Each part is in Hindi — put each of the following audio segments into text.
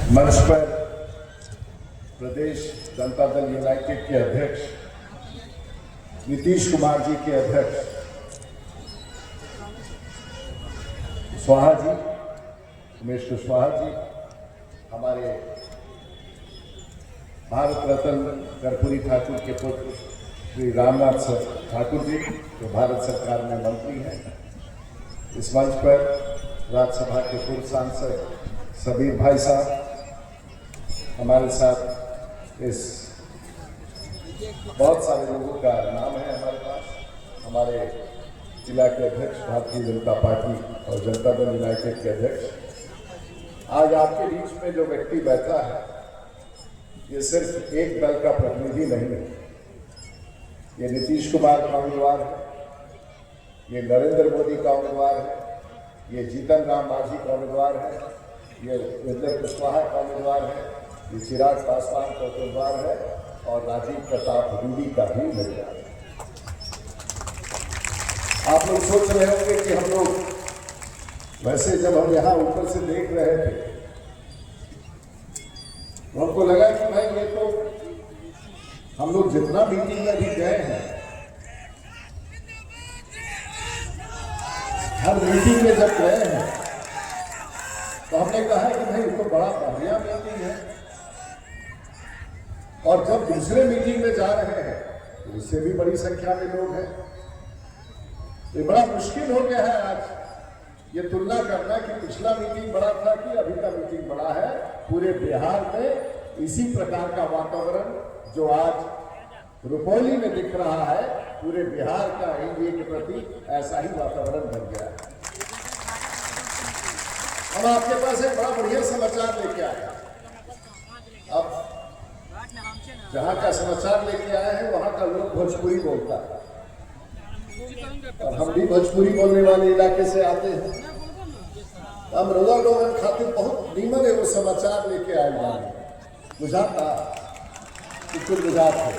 मंच पर प्रदेश जनता दल यूनाइटेड के अध्यक्ष नीतीश कुमार जी के अध्यक्ष कुशवाहा जी, उमेश कुशवाहा जी, हमारे भारत रत्न कर्पूरी ठाकुर के पुत्र श्री रामनाथ ठाकुर जी, जो भारत सरकार में मंत्री हैं। इस मंच पर राज्यसभा के पूर्व सांसद सबीर भाई साहब हमारे साथ, इस बहुत सारे लोगों का नाम है हमारे पास। हमारे जिला के अध्यक्ष भारतीय जनता पार्टी और जनता दल यूनाइटेड के अध्यक्ष। आज आपके बीच में जो व्यक्ति बैठा है, ये सिर्फ एक दल का प्रतिनिधि नहीं है। ये नीतीश कुमार का उम्मीदवार है, ये नरेंद्र मोदी का उम्मीदवार है, ये जीतन राम मांझी का उम्मीदवार है, ये उपेंद्र कुशवाहा का उम्मीदवार है, ये चिराग पासवान का उम्मीदवार है और राजीव प्रताप रूडी का भी उम्मीदवार है। आप लोग सोच रहे होंगे कि हम लोग वैसे जब हम यहाँ ऊपर से देख रहे थे तो हमको लगा कि भाई ये तो हम लोग जितना मीटिंग में भी गए हैं, हर मीटिंग में जब गए हैं तो हमने कहा कि भाई तो बड़ा बढ़िया मीटिंग है, और जब दूसरे मीटिंग में जा रहे हैं तो उससे भी बड़ी संख्या में लोग हैं। ये बड़ा मुश्किल हो गया है आज ये तुलना करना कि पिछला मीटिंग बड़ा था कि अभी का मीटिंग बड़ा है। पूरे बिहार में इसी प्रकार का वातावरण जो आज रुपौली में दिख रहा है, पूरे बिहार का एनडीए के प्रति ऐसा ही वातावरण बन गया है। हम आपके पास एक बड़ा बढ़िया समाचार लेके आए। अब जहां का समाचार लेके आए हैं वहां का लोग भोजपुरी बोलता है, और हम भी भोजपुरी बोलने वाले इलाके से आते हैं। हम रोजा लोगन खातिर बहुत नीमन एगो समाचार लेके आए बानी। बुझाता कुछ बुझात है।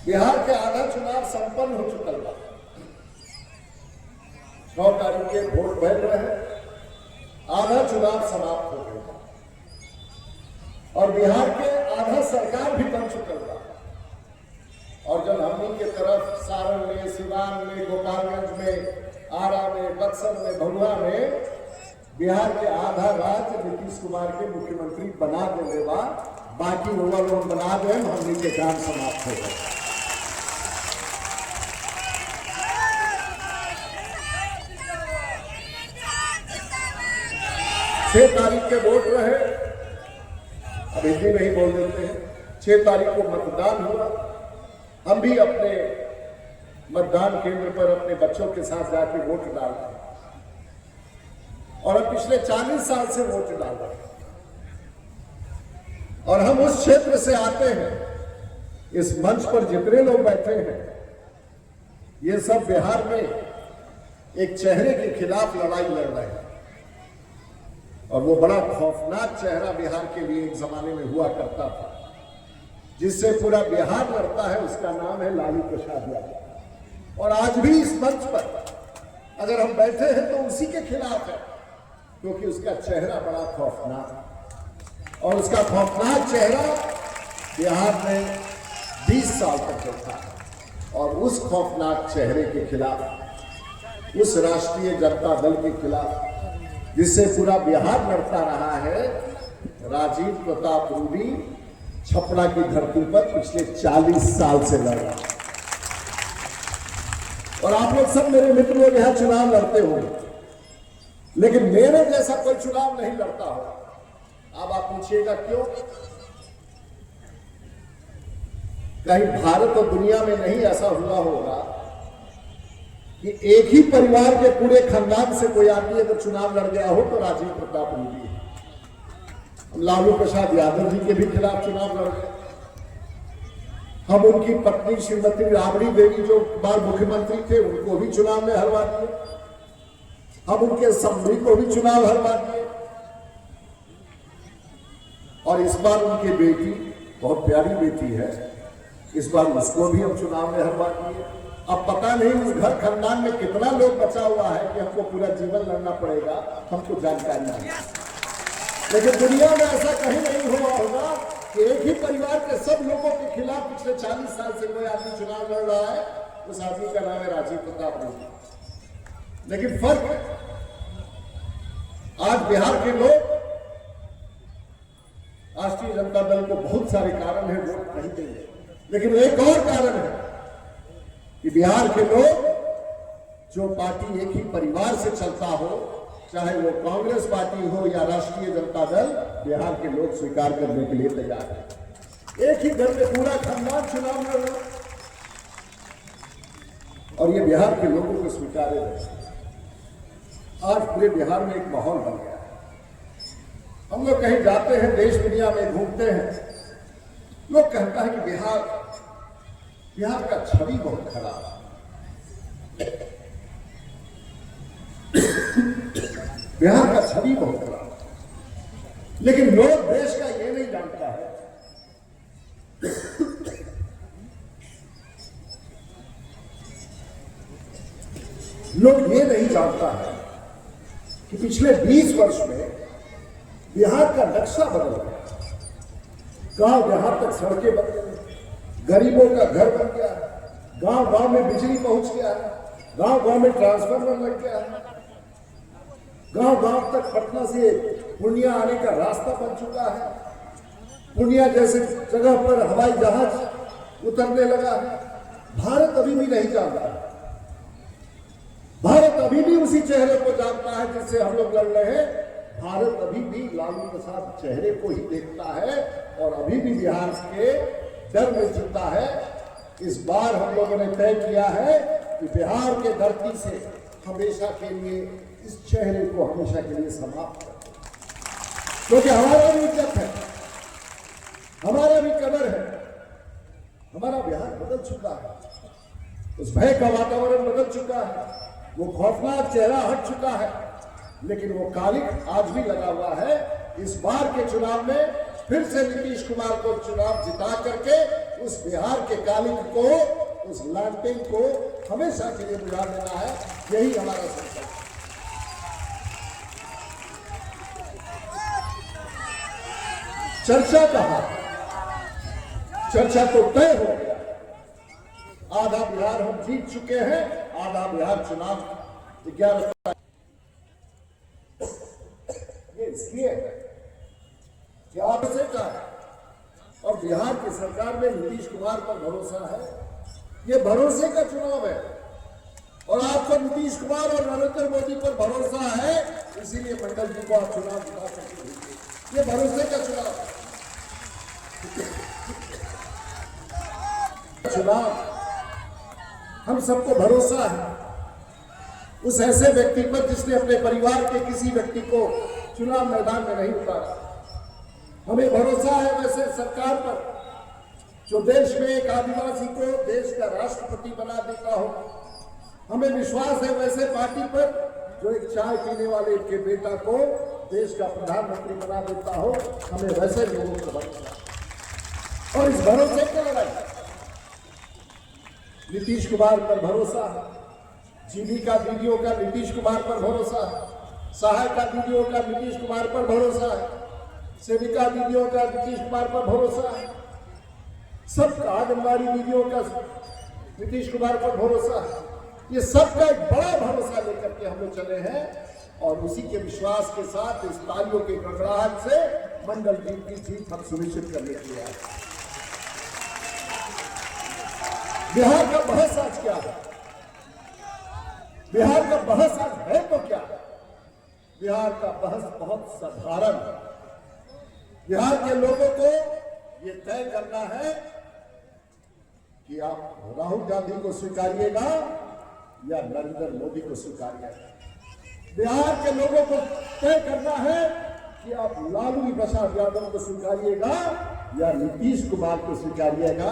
बिहार के आधा चुनाव संपन्न हो चुकल बा। 9 तारीख के वोट भर रहे, आधा चुनाव समाप्त हो गया और बिहार के आधा सरकार भी बन चुकल बा। और जब हमनी के तरफ सारण में, सिवान में, गोपालगंज में, आरा में, बक्सर में, भभुआ में बिहार के आधा राज्य नीतीश कुमार के मुख्यमंत्री बना देने बा। बाकी लोग बना दे, हमनी के काम समाप्त हो गए। 6 तारीख के वोट रहे, अब हिंदी में ही बोल देते हैं। 6 तारीख को मतदान हुआ। हम भी अपने मतदान केंद्र पर अपने बच्चों के साथ जाके वोट डालते हैं, और हम पिछले 40 साल से वोट डाल रहे हैं। और हम उस क्षेत्र से आते हैं। इस मंच पर जितने लोग बैठे हैं, ये सब बिहार में एक चेहरे के खिलाफ लड़ाई लड़ रहे हैं, और वो बड़ा खौफनाक चेहरा बिहार के लिए एक जमाने में हुआ करता था, जिससे पूरा बिहार लड़ता है। उसका नाम है लालू प्रसाद यादव। और आज भी इस मंच पर अगर हम बैठे हैं तो उसी के खिलाफ है, क्योंकि उसका चेहरा बड़ा खौफनाक है। और उसका खौफनाक चेहरा बिहार में 20 साल तक चलता है। और उस खौफनाक चेहरे के खिलाफ, उस राष्ट्रीय जनता दल के खिलाफ जिससे पूरा बिहार लड़ता रहा है, राजीव प्रताप रूडी छपरा की धरती पर पिछले 40 साल से लड़ रहा है। और आप लोग सब मेरे मित्र लोग यहां चुनाव लड़ते होंगे, लेकिन मेरे जैसा कोई चुनाव नहीं लड़ता हो। अब आप पूछिएगा क्यों? कहीं भारत और दुनिया में नहीं ऐसा हुआ होगा कि एक ही परिवार के पूरे खानदान से कोई आदमी अगर चुनाव लड़ गया हो तो राजीव प्रताप रूडी है। हम लालू प्रसाद यादव जी के भी खिलाफ चुनाव लड़ गए। हम उनकी पत्नी श्रीमती राबड़ी देवी जो बार मुख्यमंत्री थे, उनको भी चुनाव में हरवा दिए। हम उनके समधी को भी चुनाव हरवा दिए। और इस बार उनकी बेटी, बहुत प्यारी बेटी है, इस बार उसको भी हम चुनाव में हरवा दिए। अब पता नहीं उस घर खानदान में कितना लोग बचा हुआ है कि हमको पूरा जीवन लड़ना पड़ेगा, हमको जानकारी नहीं। लेकिन दुनिया में ऐसा कहीं नहीं हुआ होगा कि एक ही परिवार के सब लोगों के खिलाफ पिछले 40 साल से कोई आदमी चुनाव लड़ रहा है। उस आदमी का नाम है राजीव प्रताप रूडी। लेकिन फर्क है, आज बिहार के लोग राष्ट्रीय जनता दल को बहुत सारे कारण है वोट नहीं देंगे, लेकिन एक और कारण है कि बिहार के लोग जो पार्टी एक ही परिवार से चलता हो, चाहे वो कांग्रेस पार्टी हो या राष्ट्रीय जनता दल, बिहार के लोग स्वीकार करने के लिए तैयार है। एक ही घर में पूरा खानदान चुनाव लड़ रहा और ये बिहार के लोगों को स्वीकार्य है। आज पूरे बिहार में एक माहौल बन गया है। हम लोग कहीं जाते हैं, देश दुनिया में घूमते हैं, लोग कहता है कि बिहार का छवि बहुत खराब है, बिहार का छवि बहुत खराब है। लेकिन लोग देश का ये नहीं जानता है लोग ये नहीं जानता है कि पिछले 20 वर्ष में बिहार का नक्शा बदल गया। गांव जहां तक सड़कें बन गई, गरीबों का घर बन गया, गांव गांव में बिजली पहुंच गया, गांव गांव में ट्रांसफार्मर लग गया, गांव गांव तक पटना से पूर्णिया आने का रास्ता बन चुका है। पूर्णिया जैसे जगह पर हवाई जहाज उतरने लगा है। भारत अभी भी नहीं जानता है, भारत अभी भी उसी चेहरे को जानता है जिससे हम लोग लड़ रहे हैं। भारत अभी भी लालू प्रसाद चेहरे को ही देखता है और अभी भी बिहार के डर में जीता है। इस बार हम लोगों ने तय किया है कि बिहार के धरती से हमेशा के लिए इस चेहरे को हमेशा के लिए समाप्त कर, क्योंकि हमारा भी इज्जत है, हमारा भी कदर है। हमारा बिहार बदल चुका है, उस भय का वातावरण बदल चुका है, वो खौफनाक चेहरा हट चुका है, लेकिन वो कालिक आज भी लगा हुआ है। इस बार के चुनाव में फिर से नीतीश कुमार को चुनाव जिता करके उस बिहार के कालिक को, उस लालटेन को हमेशा के लिए बुझा देना है। यही हमारा संकल्प है। चर्चा कहा, चर्चा तो तय हो गया। आधा बिहार हम जीत चुके हैं, आधा बिहार चुनाव 11 ये इसलिए है कि आपसे का और बिहार की सरकार में नीतीश कुमार पर भरोसा है। ये भरोसे का चुनाव है और आपको नीतीश कुमार और नरेंद्र मोदी पर भरोसा है, इसीलिए मंडल जी को आप चुनाव जिता सकते हैं। ये भरोसे का चुनाव है। चुनाव हम सबको भरोसा है उस ऐसे व्यक्ति पर जिसने अपने परिवार के किसी व्यक्ति को चुनाव मैदान में नहीं उतारा। हमें भरोसा है वैसे सरकार पर जो देश में एक आदिवासी को देश का राष्ट्रपति बना देता हो। हमें विश्वास है वैसे पार्टी पर जो एक चाय पीने वाले के बेटा को देश का प्रधानमंत्री बना देता हो। हमें वैसे लोगों पर भरोसा और इस भरोसे को लड़ाई नीतीश कुमार पर भरोसा है, जीविका दीदियों का नीतीश कुमार पर भरोसा है, सहायता दीदियों का नीतीश कुमार पर भरोसा है, सेविका दीदियों का नीतीश कुमार पर भरोसा है, सबका आंगनबाड़ी दीदियों का नीतीश कुमार पर भरोसा है। ये सबका एक बड़ा भरोसा लेकर के हम लोग चले हैं और उसी के विश्वास के साथ इस तालियों के गड़गड़ाहट से मंडल जी की जीत हम सुनिश्चित करने के लिए आए। बिहार का बहस आज क्या है? बिहार का बहस आज है तो क्या? बिहार का बहस बहुत साधारण है। बिहार के लोगों को ये तय करना है कि आप राहुल गांधी को स्वीकारिएगा या नरेंद्र मोदी को स्वीकारिएगा। बिहार के लोगों को तय करना है कि आप लालू प्रसाद यादव को स्वीकारिएगा या नीतीश कुमार को स्वीकारिएगा।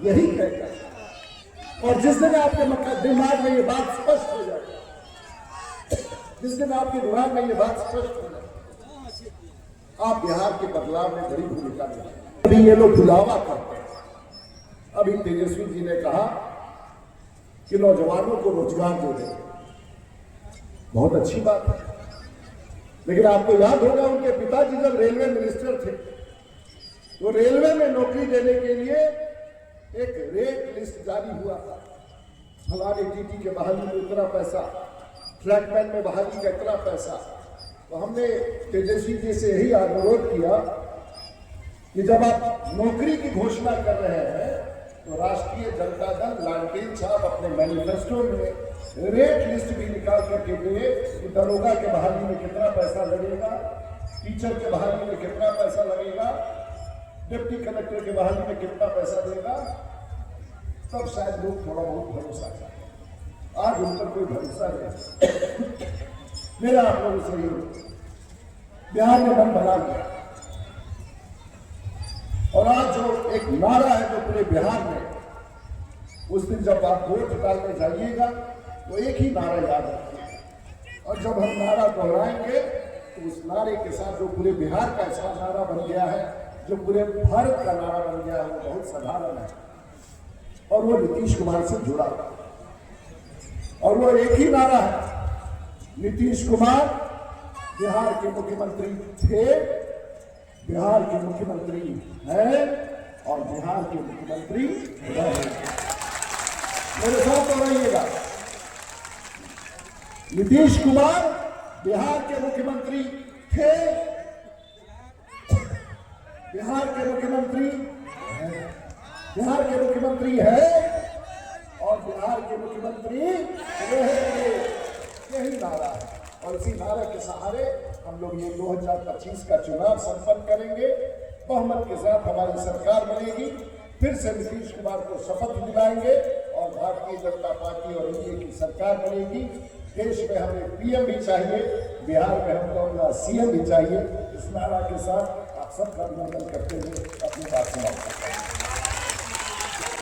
यही तय करना है। और जिस दिन आपके दिमाग में ये बात स्पष्ट हो जाए, जिस दिन आपके दिमाग में ये बात स्पष्ट हो जाए, आप बिहार के बदलाव में बड़ी भूमिका निभाएंगे। अभी ये लोग बुलावा करते हैं। अभी तेजस्वी जी ने कहा कि नौजवानों को रोजगार दे देंगे। बहुत अच्छी बात है। लेकिन आपको याद होगा उनके पिताजी जब रेलवे मिनिस्टर थे तो रेलवे में नौकरी देने के लिए एक रेट लिस्ट जारी हुआ था। हमारे टीटी के बहाली में इतना पैसा, ट्रैकमैन में बहाली का इतना पैसा। तो हमने तेजस्वी जी से यही अनुरोध किया कि जब आप नौकरी की घोषणा कर रहे हैं तो राष्ट्रीय जनता दल लालटेन साहब अपने मैनिफेस्टो में रेट लिस्ट भी निकाल करके दिए कि दरोगा के बहाली में कितना पैसा लगेगा, टीचर के बहाली में कितना पैसा लगेगा, डिप्टी कलेक्टर के बहाली में कितना पैसा देगा। तब शायद लोग थोड़ा बहुत भरोसा करें। आज उन पर कोई भरोसा नहीं। मेरा आप लोगों से ही बिहार में मन बना गया और आज जो एक नारा है जो पूरे बिहार में, उस दिन जब आप वोट डालने जाइएगा तो एक ही नारा याद रखिएगा और जब हम नारा दोहराएंगे तो उस नारे के साथ जो पूरे बिहार का ऐसा नारा बन गया है, जो पूरे भारत का नारा बन गया है, वो बहुत साधारण है और वो नीतीश कुमार से जुड़ा हुआ और वो एक ही नारा है, नीतीश कुमार बिहार के मुख्यमंत्री थे, बिहार के मुख्यमंत्री हैं और बिहार के मुख्यमंत्री रहेंगे। मेरे साथ तो रहिएगा। नीतीश कुमार बिहार के मुख्यमंत्री थे, बिहार के मुख्यमंत्री हैं, बिहार के मुख्यमंत्री है और बिहार के मुख्यमंत्री रहेंगे। यही नारा है और इसी नारे के सहारे हम लोग ये 2025 का चुनाव संपन्न करेंगे। बहुमत के साथ हमारी सरकार बनेगी। फिर से नीतीश कुमार को शपथ दिलाएंगे और भारतीय जनता पार्टी और एनडीए की सरकार बनेगी। देश में हमें पीएम भी चाहिए, बिहार में हमको सीएम भी चाहिए। इस नारा के साथ आप सबका अभिनंदन करते हुए अपनी बात समाप्त करता हूं।